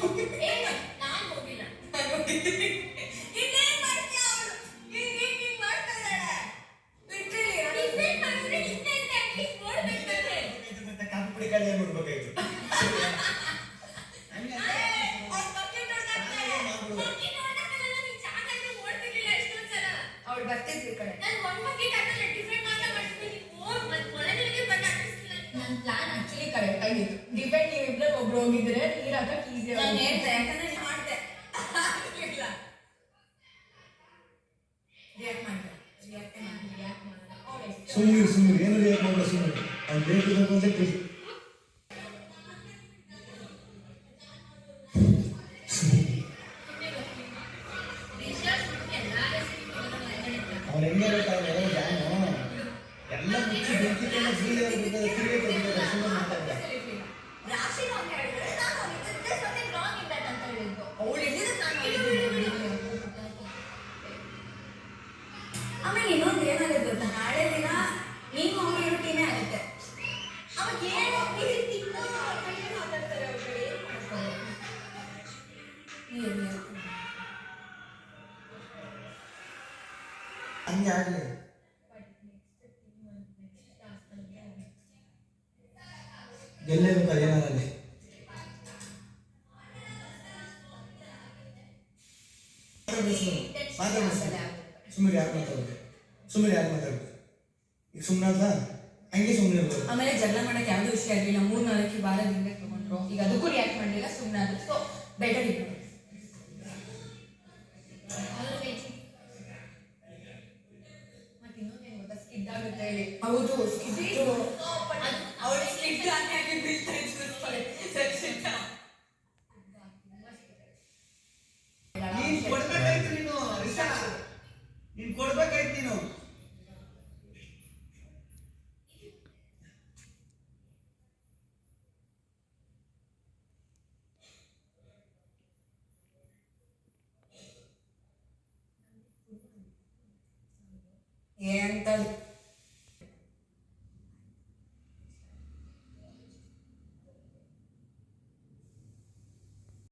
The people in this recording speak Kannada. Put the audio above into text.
ನಾನು ಹೋಗಿಲ್ಲ. ಇನ್ನೇನ್ ಮಾಡ್ತೀಯ ಅವಳು? ಹಿಂಗ್ ಮಾಡ್ತಾ ಇದ್ದಾಳೆ. ಲಿಟ್ರಲಿ ಡಿಸೈಡ್ ಮಾಡಿದ್ರೆ ಹಿಂದೆ ಅಟ್ಲೀಸ್ಟ್ ನೋಡ್ಬೇಕಾದ್ರೆ ಕಾಪಿ ಪುಡಿ ಕಳಿಯ ನೋಡ್ಬೇಕಾಯ್ತು. ಅವಳು ಬರ್ತಿದ್ವಿ ಕಡೆ ನಾನು ಒಂದ್ ಬಕೆಟ್ ಹಾಕಲ್ಲ ಡಿಫೆಂಡ್ ಮಾಡ್ತೀನಿ. ಒಳಗಡೆ ಬಂದ ನನ್ನ ಪ್ಲಾನ್ ಆಕ್ಚುಲಿ ಕರೆಕ್ಟ್ ಆಗಿತ್ತು. ಡಿಫೆಂಡ್ ನೀವಿಬ್ರು ಒಬ್ರು ಹೋಗಿದ್ರೆ ನೀರ್ ಹಾಕಕ್ ಈಸಿ. ನಾನು ಹೇಳ್ದೆ ಯಾಕಂದ್ರೆ ಮಾಡ್ದೆ ಇಲ್ಲ ರಿಯಾಕ್ಟ್ ಮಾಡಿದೆ. ಸುಮ್ಮನೆ ಏನು ರಿಯಾಕ್ಟ್ ಮಾಡಲ್ಲ. ಸುಮ್ಮನೆ ಅವ್ನು ಬೇಕು ಅಂತ ಖುಷಿ. ಅವ್ನು ಹೆಂಗೆ ಗೊತ್ತಾಗ ಜಾನು ಎಲ್ಲ ಮುಚ್ಚಿ ಬೆಂಕಿತೆಲ್ಲ ಆಮೇಲೆ ಇನ್ನೊಂದು ಏನಾಗುತ್ತೆ ಗೊತ್ತಾ, ನಾಳೆ ದಿನ ನೀನು ಅವ್ರು ಇರೋ ಟೀಮೇ ಆಗುತ್ತೆ. ಅವಾಗ ಏನು ಮಾತಾಡ್ತಾರೆ ಅವ್ರ ಕಡೆ ಹಂಗೆ ಆಗಲಿ. ಗೆಲ್ಲೇಬೇಕು ಏನಾರಲ್ಲಿ. ಸುಮ್ಮನೆ ಯಾರು ಮಾತಾಡೋದು, ಸುಮ್ಮನೆ ಯಾರು ಮಾತಾಡೋದು. ಈಗ ಸುಮ್ಮನಾದ ಹಂಗೆ ಸುಮ್ಮನೆ ಇರ್ಬೋದು. ಆಮೇಲೆ ಜಗಳ ಮಾಡಕ್ಕೆ ಯಾವ್ದು ವಿಷಯ ಆಗಿಲ್ಲ. 3-4 ವಾರದಿಂದ ತಗೊಂಡ್ರು. ಈಗ ಅದಕ್ಕೂ ರಿಯಾಕ್ಟ್ ಮಾಡಲಿಲ್ಲ, ಸುಮ್ಮನೆ ಆದ್ರು. ಸೊ ಬೆಟರ್ ಇತ್ತು. ಮತ್ತೆ ಇನ್ನೊಂದೇನು ಗೊತ್ತಾ, ಸ್ಕಿಡ್ ಆಗುತ್ತೆ ಹೇಳಿ. ಹೌದು ಅವಳು ಸ್ಕಿಡ್ ಆಗಿ ಬೀಳ್ತಾ ಇತ್ತು. ನೀನು ಕೊಡ್ಬೇಕಾಯ್ತು. ನೀನು ಕೊಡ್ಬೇಕಾಯ್ತು. ನೀನು ಏನಂತ